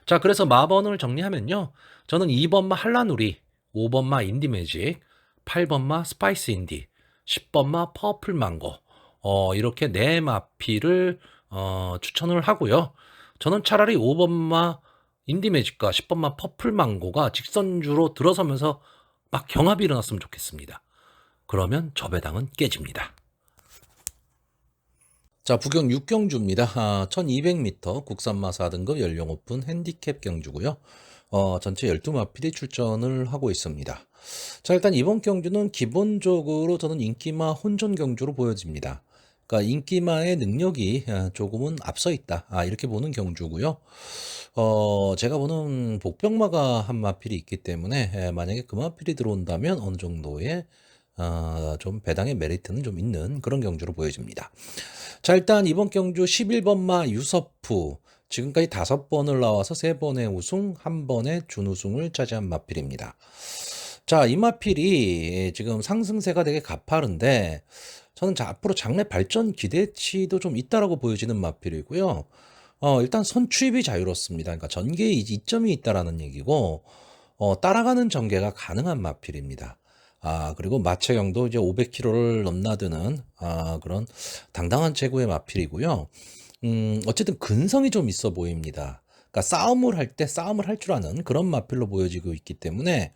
자, 그래서 마번을 정리하면요. 저는 2번마 한라누리, 5번마 인디매직, 8번마 스파이스 인디, 10번마 퍼플 망고 이렇게 네 마필을 추천을 하고요. 저는 차라리 5번마 인디매직과 10번마 퍼플 망고가 직선주로 들어서면서 막 경합이 일어났으면 좋겠습니다. 그러면 저 배당은 깨집니다. 자, 부경 6경주입니다. 1200m 국산마 4등급 연령 오픈 핸디캡 경주고요. 전체 12마필이 출전을 하고 있습니다. 자, 일단 이번 경주는 기본적으로 저는 인기마 혼전 경주로 보여집니다. 그러니까 인기마의 능력이 조금은 앞서 있다. 이렇게 보는 경주고요. 제가 보는 복병마가 한 마필이 있기 때문에 만약에 그 마필이 들어온다면 어느 정도의 좀 배당의 메리트는 좀 있는 그런 경주로 보여집니다. 자, 일단 이번 경주 11번마 유서프 지금까지 5번을 나와서 3번의 우승, 1번의 준우승을 차지한 마필입니다. 자, 이 마필이 지금 상승세가 되게 가파른데 저는 앞으로 장래 발전 기대치도 좀 있다라고 보여지는 마필이고요. 일단 선추입이 자유롭습니다. 그러니까 전개의 이점이 있다라는 얘기고 따라가는 전개가 가능한 마필입니다. 그리고 마체형도 이제 500km를 넘나드는 그런 당당한 최고의 마필이고요. 어쨌든 근성이 좀 있어 보입니다. 그러니까 싸움을 할 때 싸움을 할 줄 아는 그런 마필로 보여지고 있기 때문에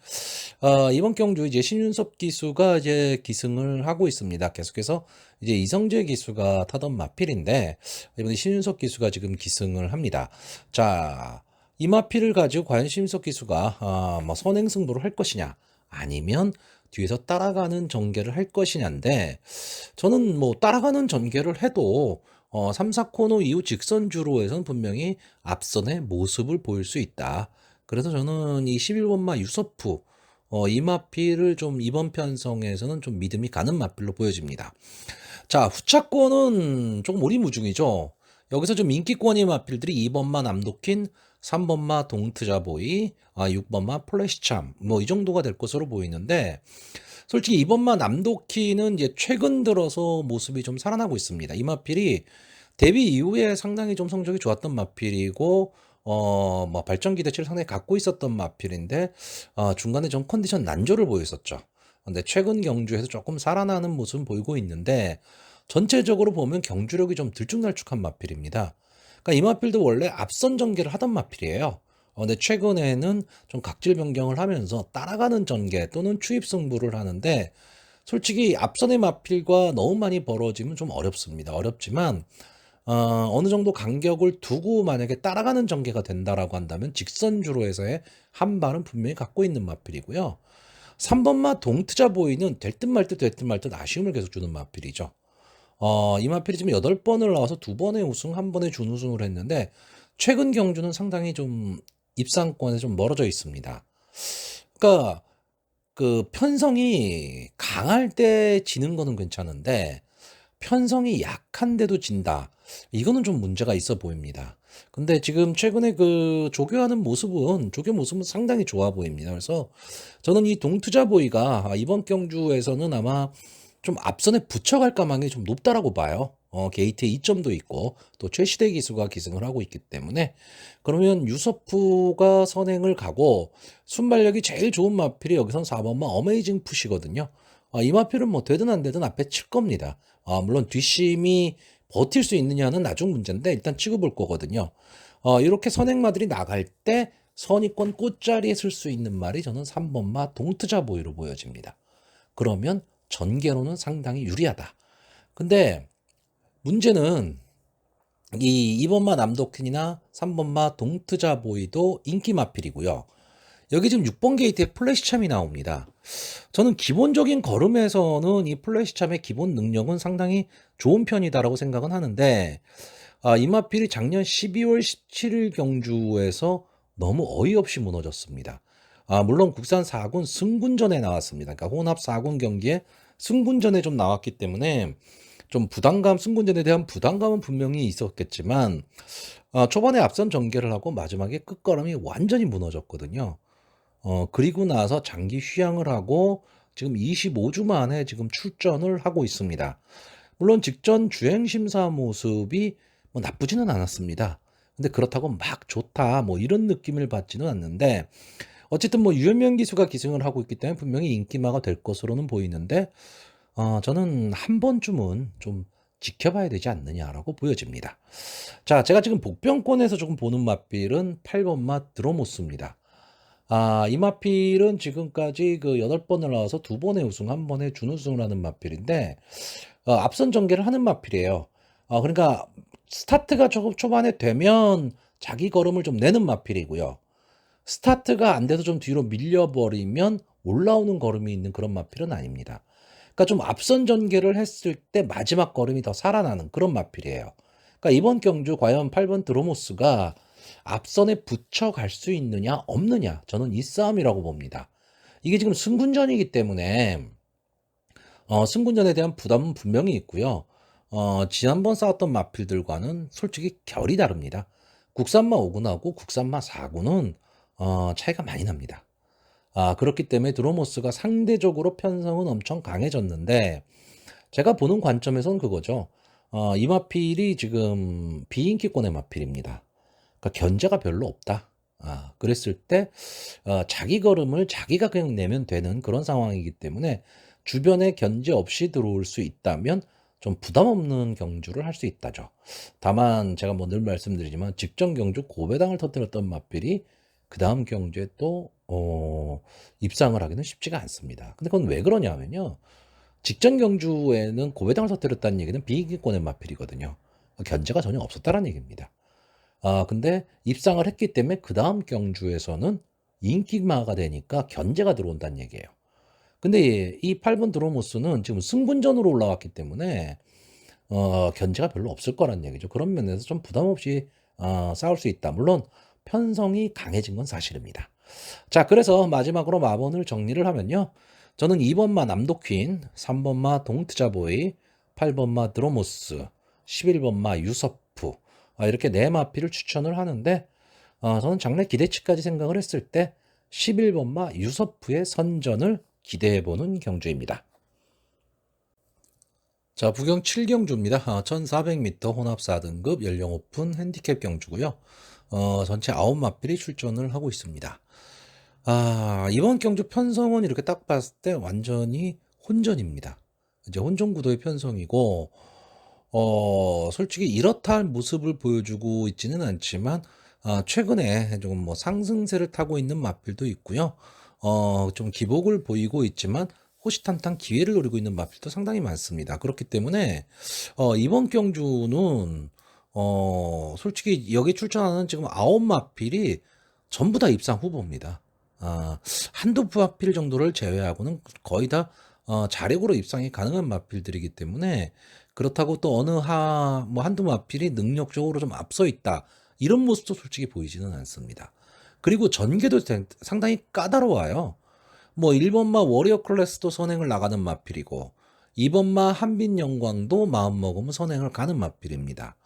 이번 경주 이제 신윤섭 기수가 이제 기승을 하고 있습니다. 계속해서 이제 이성재 기수가 타던 마필인데 이번에 신윤섭 기수가 지금 기승을 합니다. 자, 이 마필을 가지고 과연 신윤섭 기수가 뭐 선행승부를 할 것이냐 아니면 뒤에서 따라가는 전개를 할 것이냐인데 저는 뭐 따라가는 전개를 해도 3, 4코너 이후 직선주로에서는 분명히 앞선의 모습을 보일 수 있다. 그래서 저는 이 11번마 유서프 이 마필을 좀 이번 편성에서는 좀 믿음이 가는 마필로 보여집니다. 자, 후차권은 조금 오리무중이죠. 여기서 좀 인기권의 마필들이 2번마 남도킨, 3번마 동트자보이, 6번마 플래시참 뭐 이 정도가 될 것으로 보이는데 솔직히 2번마 남도키는 이제 최근 들어서 모습이 좀 살아나고 있습니다. 이 마필이 데뷔 이후에 상당히 좀 성적이 좋았던 마필이고 뭐 발전 기대치를 상당히 갖고 있었던 마필인데 중간에 좀 컨디션 난조를 보였었죠. 근데 최근 경주에서 조금 살아나는 모습은 보이고 있는데 전체적으로 보면 경주력이 좀 들쭉날쭉한 마필입니다. 그러니까 이 마필도 원래 앞선 전개를 하던 마필이에요. 근데 최근에는 좀 각질 변경을 하면서 따라가는 전개 또는 추입 승부를 하는데 솔직히 앞선의 마필과 너무 많이 벌어지면 좀 어렵습니다. 어렵지만 어느 정도 간격을 두고 만약에 따라가는 전개가 된다라고 한다면 직선주로 해서의 한 발은 분명히 갖고 있는 마필이고요. 3번마 동트자 보이는 될 듯 말 듯 될 듯 말 듯 아쉬움을 계속 주는 마필이죠. 이 마필이 지금 8번을 나와서 2번의 우승, 1번의 준우승을 했는데 최근 경주는 상당히 좀 입상권에 좀 멀어져 있습니다. 그러니까 그 편성이 강할 때 지는 거는 괜찮은데 편성이 약한데도 진다. 이거는 좀 문제가 있어 보입니다. 근데 지금 최근에 그 조교 모습은 상당히 좋아 보입니다. 그래서 저는 이 동투자 보이가 이번 경주에서는 아마 좀 앞선에 붙여갈 가망이 좀 높다라고 봐요. 게이트에 2점도 있고 또 최시대 기수가 기승을 하고 있기 때문에 그러면 유서프가 선행을 가고 순발력이 제일 좋은 마필이 여기선 4번마 어메이징 푸시거든요. 이 마필은 뭐 되든 안 되든 앞에 칠 겁니다. 물론 뒷심이 버틸 수 있느냐는 나중 문제인데 일단 치고 볼 거거든요. 이렇게 선행마들이 나갈 때 선입권 꽃자리에 쓸 수 있는 말이 저는 3번마 동트자 보이로 보여집니다. 그러면 전개로는 상당히 유리하다. 근데 문제는 이 2번마 남도큰이나 3번마 동트자 보이도 인기 마필이고요. 여기 지금 6번 게이트에 플래시참이 나옵니다. 저는 기본적인 걸음에서는 이 플래시참의 기본 능력은 상당히 좋은 편이다라고 생각은 하는데 이 마필이 작년 12월 17일 경주에서 너무 어이없이 무너졌습니다. 물론 국산 4군 승군전에 나왔습니다. 그러니까 혼합 4군 경기에 승군전에 좀 나왔기 때문에 좀 승군전에 대한 부담감은 분명히 있었겠지만 초반에 앞선 전개를 하고 마지막에 끝걸음이 완전히 무너졌거든요. 그리고 나서 장기 휴양을 하고 지금 25주 만에 지금 출전을 하고 있습니다. 물론 직전 주행 심사 모습이 뭐 나쁘지는 않았습니다. 근데 그렇다고 막 좋다 뭐 이런 느낌을 받지는 않는데 어쨌든 뭐 유현명 기수가 기승을 하고 있기 때문에 분명히 인기마가 될 것으로는 보이는데 저는 한 번쯤은 좀 지켜봐야 되지 않느냐라고 보여집니다. 자, 제가 지금 복병권에서 조금 보는 마필은 8번마 드로모스입니다. 이 마필은 지금까지 그 8번을 나와서 2번의 우승, 1번의 준우승을 하는 마필인데 앞선 전개를 하는 마필이에요. 그러니까 스타트가 조금 초반에 되면 자기 걸음을 좀 내는 마필이고요. 스타트가 안 돼서 좀 뒤로 밀려버리면 올라오는 걸음이 있는 그런 마필은 아닙니다. 그러니까 좀 앞선 전개를 했을 때 마지막 걸음이 더 살아나는 그런 마필이에요. 그러니까 이번 경주 과연 8번 드로모스가 앞선에 붙여갈 수 있느냐 없느냐 저는 이 싸움이라고 봅니다. 이게 지금 승군전이기 때문에 승군전에 대한 부담은 분명히 있고요. 지난번 싸웠던 마필들과는 솔직히 결이 다릅니다. 국산마 5군하고 국산마 4군은 차이가 많이 납니다. 그렇기 때문에 드로모스가 상대적으로 편성은 엄청 강해졌는데 제가 보는 관점에서는 그거죠. 이 마필이 지금 비인기권의 마필입니다. 그러니까 견제가 별로 없다. 그랬을 때 자기 걸음을 자기가 그냥 내면 되는 그런 상황이기 때문에 주변에 견제 없이 들어올 수 있다면 좀 부담 없는 경주를 할 수 있다죠. 다만 제가 뭐 늘 말씀드리지만 직전 경주 고배당을 터뜨렸던 마필이 그 다음 경주에 또 입상을 하기는 쉽지가 않습니다. 근데 그건 왜 그러냐면요. 직전 경주에는 고배당을 터뜨렸다는 얘기는 비인기권의 마필이거든요. 견제가 전혀 없었다는 얘기입니다. 근데 입상을 했기 때문에 그 다음 경주에서는 인기마가 되니까 견제가 들어온다는 얘기예요. 근데 이 8번 드로모스는 지금 승분전으로 올라왔기 때문에 견제가 별로 없을 거란 얘기죠. 그런 면에서 좀 부담 없이 싸울 수 있다. 물론 편성이 강해진 건 사실입니다. 자, 그래서 마지막으로 마번을 정리를 하면요. 저는 2번마 남도퀸, 3번마 동트자보이, 8번마 드로모스, 11번마 유서프 이렇게 네 마필을 추천을 하는데 저는 장래 기대치까지 생각을 했을 때 11번마 유서프의 선전을 기대해보는 경주입니다. 자, 부경 7경주입니다. 1400m 혼합 4등급 연령 오픈 핸디캡 경주고요. 전체 9마필이 출전을 하고 있습니다. 이번 경주 편성은 이렇게 딱 봤을 때 완전히 혼전입니다. 이제 혼전 구도의 편성이고, 솔직히 이렇다 할 모습을 보여주고 있지는 않지만, 최근에 조금 뭐 상승세를 타고 있는 마필도 있고요. 좀 기복을 보이고 있지만, 호시탄탄 기회를 노리고 있는 마필도 상당히 많습니다. 그렇기 때문에, 이번 경주는, 솔직히 여기 출전하는 지금 9마필이 전부 다 입상 후보입니다. 한두 마필 정도를 제외하고는 거의 다 자력으로 입상이 가능한 마필들이기 때문에 그렇다고 또 뭐 한두 마필이 능력적으로 좀 앞서 있다. 이런 모습도 솔직히 보이지는 않습니다. 그리고 전개도 상당히 까다로워요. 뭐 1번마 워리어 클래스도 선행을 나가는 마필이고 2번마 한빈 영광도 마음먹으면 선행을 가는 마필입니다.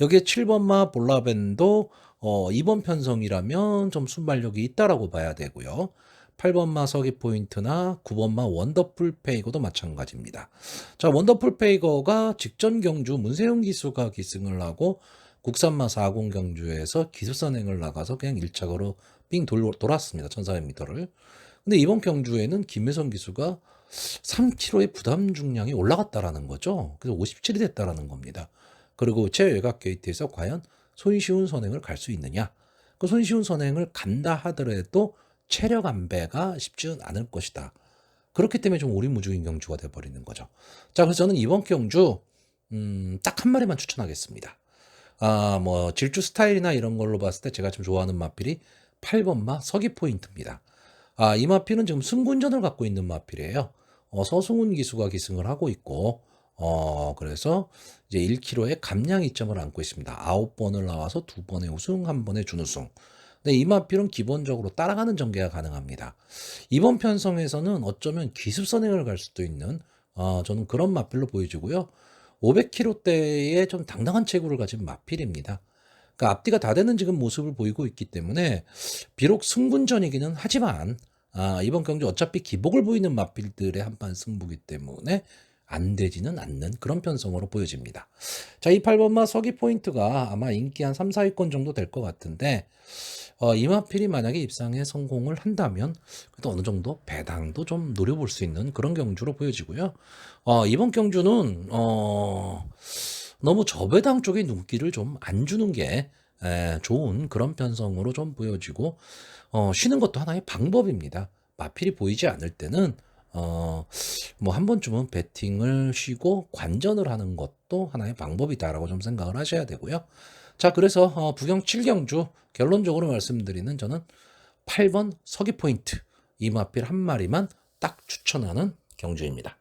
여기에 7번마 볼라벤도 2번 편성이라면 좀 순발력이 있다라고 봐야 되고요. 8번마 서기 포인트나 9번마 원더풀 페이거도 마찬가지입니다. 자, 원더풀 페이거가 직전 경주 문세윤 기수가 기승을 하고 국산마 40 경주에서 기술선행을 나가서 그냥 1착으로 삥 돌았습니다. 1400m를. 근데 이번 경주에는 김혜선 기수가 3kg의 부담 중량이 올라갔다라는 거죠. 그래서 57이 됐다라는 겁니다. 그리고 최외곽 게이트에서 과연 손쉬운 선행을 갈 수 있느냐? 그 손쉬운 선행을 간다 하더라도 체력 안배가 쉽지는 않을 것이다. 그렇기 때문에 좀 오리무중인 경주가 돼버리는 거죠. 자, 그래서 저는 이번 경주 딱 한 마리만 추천하겠습니다. 뭐 질주 스타일이나 이런 걸로 봤을 때 제가 좀 좋아하는 마필이 8번마 서기 포인트입니다. 이 마필은 지금 승군전을 갖고 있는 마필이에요. 서승훈 기수가 기승을 하고 있고, 그래서 이제 1kg의 감량 이점을 안고 있습니다. 9번을 나와서 2번의 우승, 1번의 준우승. 근데 이 마필은 기본적으로 따라가는 전개가 가능합니다. 이번 편성에서는 어쩌면 기습선행을 갈 수도 있는, 저는 그런 마필로 보여지고요. 500kg대의 좀 당당한 체구를 가진 마필입니다. 그러니까 앞뒤가 다 되는 지금 모습을 보이고 있기 때문에 비록 승군전이기는 하지만 이번 경주 어차피 기복을 보이는 마필들의 한판 승부기 때문에 안 되지는 않는 그런 편성으로 보여집니다. 자, 이 8번마 서기 포인트가 아마 인기 한 3, 4위권 정도 될 것 같은데 이 마필이 만약에 입상에 성공을 한다면 그래도 어느 정도 배당도 좀 노려볼 수 있는 그런 경주로 보여지고요. 이번 경주는 너무 저배당 쪽의 눈길을 좀 안 주는 게 좋은 그런 편성으로 좀 보여지고 쉬는 것도 하나의 방법입니다. 마필이 보이지 않을 때는 뭐 한 번쯤은 배팅을 쉬고 관전을 하는 것도 하나의 방법이다라고 좀 생각을 하셔야 되고요. 자, 그래서 부경 7경주 결론적으로 말씀드리는 저는 8번 서기 포인트 이 마필 한 마리만 딱 추천하는 경주입니다.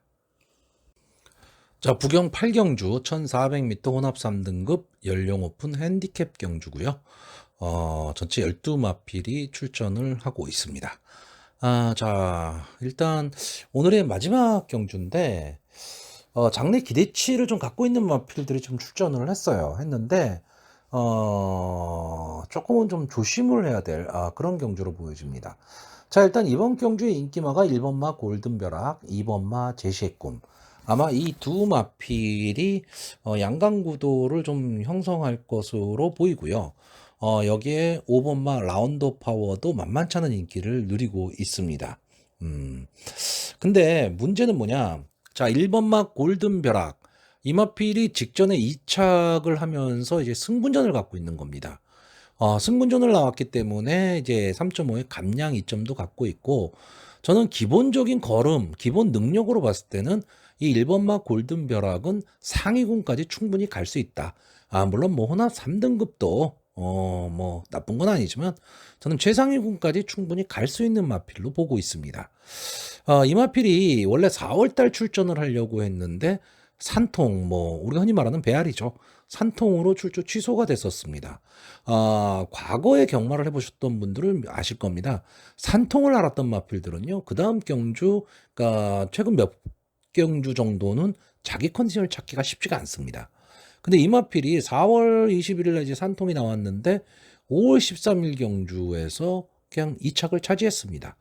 자, 부경 8경주 1400m 혼합 3등급 연령 오픈 핸디캡 경주고요. 전체 12마필이 출전을 하고 있습니다. 자, 일단 오늘의 마지막 경주인데 장래 기대치를 좀 갖고 있는 마필들이 좀 출전을 했는데 조금은 좀 조심을 해야 될 그런 경주로 보여집니다. 자, 일단 이번 경주의 인기마가 1번마 골든벼락, 2번마 제시의 꿈. 아마 이 두 마필이 양강구도를 좀 형성할 것으로 보이고요. 여기에 5번마 라운드 파워도 만만치 않은 인기를 누리고 있습니다. 근데 문제는 뭐냐? 자, 1번마 골든벼락. 이 마필이 직전에 2착을 하면서 이제 승분전을 갖고 있는 겁니다. 승분전을 나왔기 때문에 이제 3.5의 감량 이점도 갖고 있고, 저는 기본적인 걸음, 기본 능력으로 봤을 때는 이 1번마 골든벼락은 상위군까지 충분히 갈 수 있다. 물론 뭐 혼합 3등급도 뭐 나쁜 건 아니지만 저는 최상위군까지 충분히 갈 수 있는 마필로 보고 있습니다. 이 마필이 원래 4월달 출전을 하려고 했는데 산통, 뭐 우리가 흔히 말하는 배알이죠. 산통으로 출조 취소가 됐었습니다. 과거에 경마를 해보셨던 분들은 아실 겁니다. 산통을 앓았던 마필들은요, 그 다음 경주, 그러니까 최근 몇 경주 정도는 자기 컨디션을 찾기가 쉽지가 않습니다. 근데 이 마필이 4월 21일에 이제 산통이 나왔는데 5월 13일 경주에서 그냥 2착을 차지했습니다.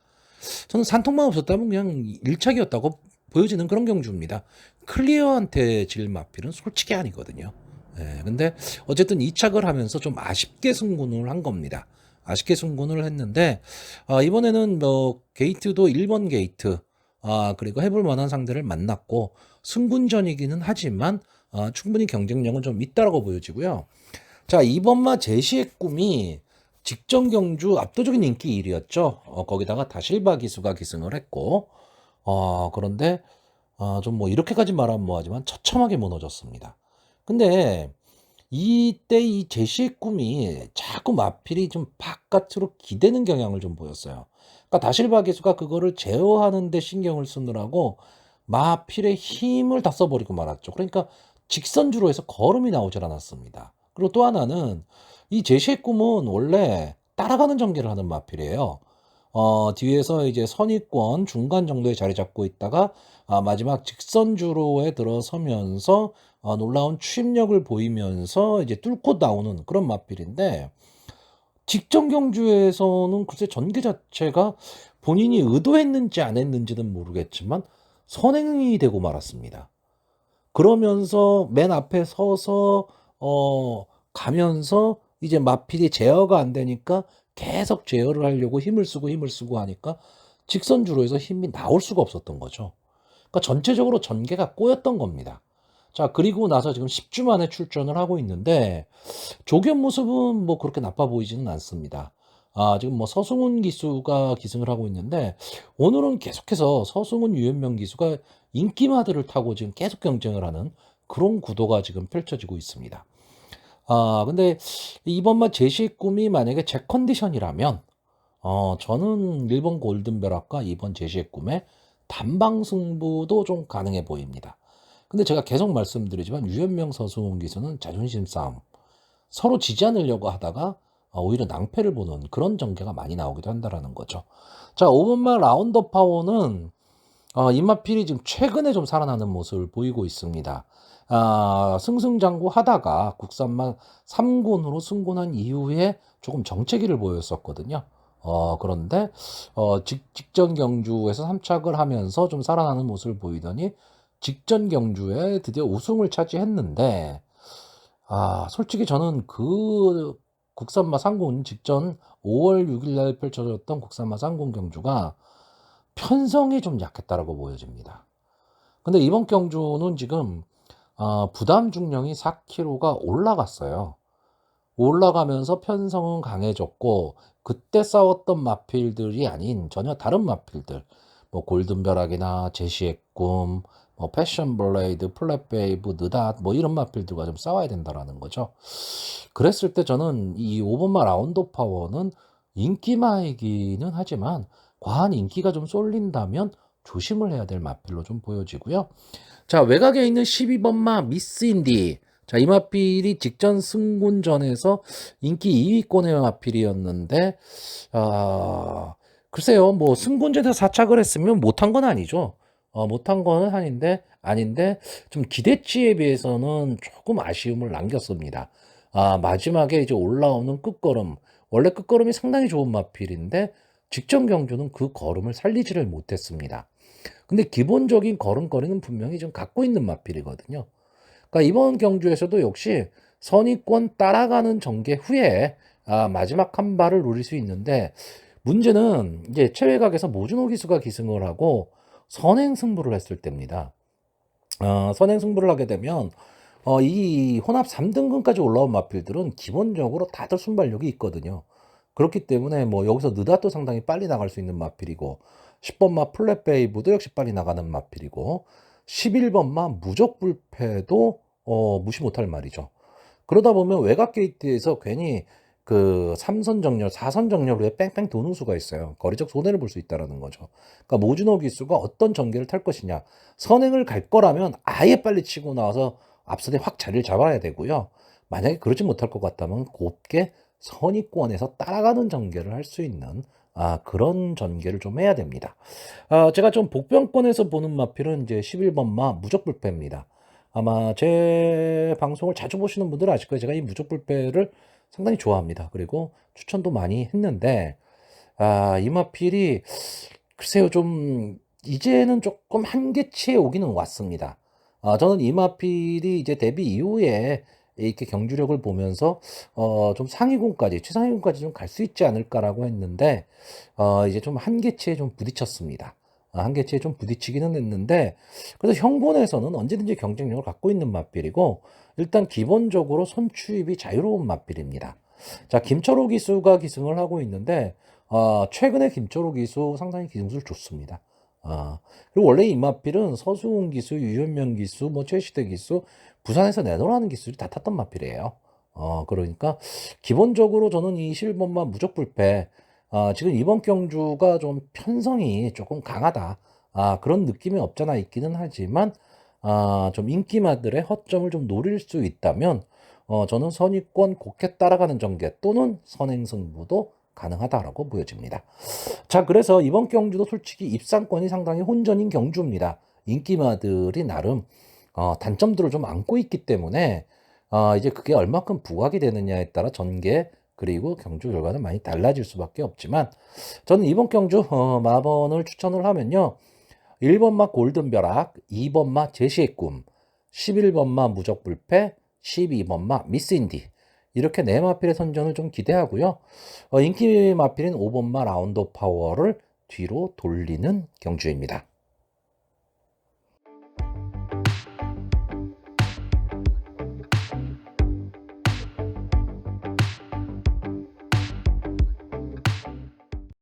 저는 산통만 없었다면 그냥 1착이었다고 보여지는 그런 경주입니다. 클리어한테 질 마필은 솔직히 아니거든요. 근데 어쨌든 2착을 하면서 좀 아쉽게 승군을 한 겁니다. 아쉽게 승군을 했는데 이번에는 뭐 게이트도 1번 게이트 그리고 해볼 만한 상대를 만났고 승군전이기는 하지만 충분히 경쟁력은 좀 있다라고 보여지고요. 자, 2번마 제시의 꿈이 직전 경주 압도적인 인기 1위였죠. 거기다가 다실바 기수가 기승을 했고 그런데 좀 뭐 이렇게까지 말하면 뭐하지만 처참하게 무너졌습니다. 근데 이때 이 제시의 꿈이 자꾸 마필이 좀 바깥으로 기대는 경향을 좀 보였어요. 그러니까 다실바 기수가 그거를 제어하는 데 신경을 쓰느라고 마필의 힘을 다 써버리고 말았죠. 그러니까 직선주로 해서 걸음이 나오질 않았습니다. 그리고 또 하나는 이 제시의 꿈은 원래 따라가는 전개를 하는 마필이에요. 뒤에서 이제 선입권 중간 정도에 자리 잡고 있다가 마지막 직선주로에 들어서면서 놀라운 추임력을 보이면서 이제 뚫고 나오는 그런 마필인데, 직전 경주에서는 글쎄 전개 자체가 본인이 의도했는지 안 했는지는 모르겠지만 선행이 되고 말았습니다. 그러면서 맨 앞에 서서 가면서 이제 마필이 제어가 안 되니까 계속 제어를 하려고 힘을 쓰고 하니까 직선주로 해서 힘이 나올 수가 없었던 거죠. 그러니까 전체적으로 전개가 꼬였던 겁니다. 자, 그리고 나서 지금 10주 만에 출전을 하고 있는데 조견 모습은 뭐 그렇게 나빠 보이지는 않습니다. 지금 뭐 서승훈 기수가 기승을 하고 있는데 오늘은 계속해서 서승훈, 유현명 기수가 인기마들을 타고 지금 계속 경쟁을 하는 그런 구도가 지금 펼쳐지고 있습니다. 근데 이번만 제시의 꿈이 만약에 제 컨디션이라면 저는 1번 골든벼락과 2번 제시의 꿈의 단방 승부도 좀 가능해 보입니다. 근데 제가 계속 말씀드리지만 유현명, 서승훈 기수는 자존심 싸움, 서로 지지 않으려고 하다가 오히려 낭패를 보는 그런 전개가 많이 나오기도 한다라는 거죠. 자, 5번마 라운더 파워는 이마필이 지금 최근에 좀 살아나는 모습을 보이고 있습니다. 승승장구 하다가 국산마 3군으로 승군한 이후에 조금 정체기를 보였었거든요. 그런데 직전 경주에서 3착을 하면서 좀 살아나는 모습을 보이더니 직전 경주에 드디어 우승을 차지했는데, 솔직히 저는 그 국산마 상군 직전 5월 6일 날 펼쳐졌던 국산마 상군 경주가 편성이 좀 약했다라고 보여집니다. 근데 이번 경주는 지금 부담 중량이 4kg가 올라갔어요. 올라가면서 편성은 강해졌고 그때 싸웠던 마필들이 아닌 전혀 다른 마필들, 뭐 골든벼락이나 제시의 꿈, 뭐 패션 블레이드, 플랫베이브, 느닷 뭐 이런 마필들과 좀 싸워야 된다라는 거죠. 그랬을 때 저는 이 5번마 라운드 파워는 인기마이기는 하지만 과한 인기가 좀 쏠린다면 조심을 해야 될 마필로 좀 보여지고요. 자, 외곽에 있는 12번마 미스 인디. 자, 이 마필이 직전 승군전에서 인기 2위권의 마필이었는데, 글쎄요, 뭐, 승군전에서 사착을 했으면 못한 건 아니죠. 못한 거는 아닌데, 좀 기대치에 비해서는 조금 아쉬움을 남겼습니다. 마지막에 이제 올라오는 끝걸음. 원래 끝걸음이 상당히 좋은 마필인데, 직전 경주는 그 걸음을 살리지를 못했습니다. 근데 기본적인 걸음걸이는 분명히 좀 갖고 있는 마필이거든요. 그러니까 이번 경주에서도 역시 선입권 따라가는 전개 후에 마지막 한 발을 노릴 수 있는데, 문제는 이제 최외곽에서 모준호 기수가 기승을 하고 선행 승부를 했을 때입니다. 선행 승부를 하게 되면 이 혼합 3등급까지 올라온 마필들은 기본적으로 다들 순발력이 있거든요. 그렇기 때문에 뭐 여기서 느닷도 상당히 빨리 나갈 수 있는 마필이고 10번마 플랫베이브도 역시 빨리 나가는 마필이고 11번마 무적불패도 무시 못할 말이죠. 그러다 보면 외곽 게이트에서 괜히 그 3선 정렬, 4선 정렬 후에 뺑뺑 도는 수가 있어요. 거리적 손해를 볼 수 있다는 거죠. 그러니까 모준호 기수가 어떤 전개를 탈 것이냐. 선행을 갈 거라면 아예 빨리 치고 나와서 앞선에 확 자리를 잡아야 되고요. 만약에 그러지 못할 것 같다면 곱게 선입권에서 따라가는 전개를 할 수 있는 그런 전개를 좀 해야 됩니다. 제가 좀 복병권에서 보는 마필은 이제 11번마 무적불패입니다. 아마 제 방송을 자주 보시는 분들은 아실 거예요. 제가 이 무적불패를 상당히 좋아합니다. 그리고 추천도 많이 했는데, 이 마필이 글쎄요, 좀 이제는 조금 한계치에 오기는 왔습니다. 저는 이 마필이 이제 데뷔 이후에 이렇게 경주력을 보면서 좀 상위군까지 최상위군까지 좀 갈 수 있지 않을까라고 했는데 이제 좀 한계치에 좀 부딪혔습니다. 한계치에 좀 부딪히기는 했는데 그래서 형본에서는 언제든지 경쟁력을 갖고 있는 마필이고 일단 기본적으로 손추입이 자유로운 마필입니다. 자, 김철호 기수가 기승을 하고 있는데 최근에 김철호 기수 상당히 기승술 좋습니다. 그리고 원래 이 마필은 서수훈 기수, 유현명 기수, 뭐 최시대 기수, 부산에서 내놓으라는 기술이 다 탔던 마필이에요. 그러니까 기본적으로 저는 이 11번마 무적불패, 지금 이번 경주가 좀 편성이 조금 강하다. 그런 느낌이 없잖아 있기는 하지만, 좀 인기마들의 허점을 좀 노릴 수 있다면, 저는 선입권 곡해 따라가는 전개 또는 선행승부도 가능하다라고 보여집니다. 자, 그래서 이번 경주도 솔직히 입상권이 상당히 혼전인 경주입니다. 인기마들이 나름 단점들을 좀 안고 있기 때문에 이제 그게 얼마큼 부각이 되느냐에 따라 전개 그리고 경주 결과는 많이 달라질 수밖에 없지만, 저는 이번 경주 마번을 추천을 하면요. 1번마 골든벼락, 2번마 제시의 꿈, 11번마 무적불패, 12번마 미스인디, 이렇게 네 마필의 선전을 좀 기대하고요. 인기 마필인 5번마 라운드 파워를 뒤로 돌리는 경주입니다.